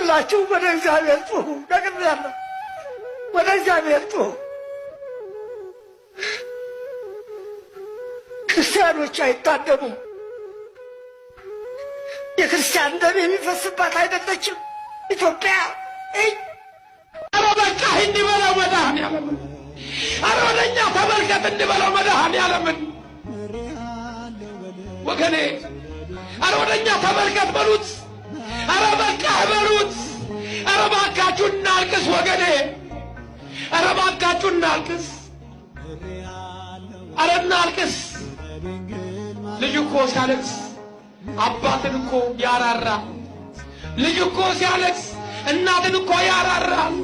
ሁላችሁ ወደ እግዚአብሔር ጩኹ። ደግሜያለሁ፣ ወደ እግዚአብሔር ጩኹ። ክርስቲያኖች አይታደሙም። የክርስቲያን ደም የሚፈስባት አይደለችም ኢትዮጵያ። ኧረ በቃ እንዲበላው መድኃኔዓለም፣ ኧረ ወደኛ ተመልከት እንዲበላው መድኃኔዓለምን ወገኔ፣ ኧረ ወደኛ ተመልከት በሉት፣ ኧረ በቃ በሉት። ኧረ እባካችሁ እናልቅስ ወገኔ፣ ኧረ እባካችሁ እናልቅስ፣ ኧረ እናልቅስ። ልጅ እኮ ሲያለቅስ አባትን እኮ ያራራል። ልጅ እኮ ሲያለቅስ እናትን እኮ ያራራል።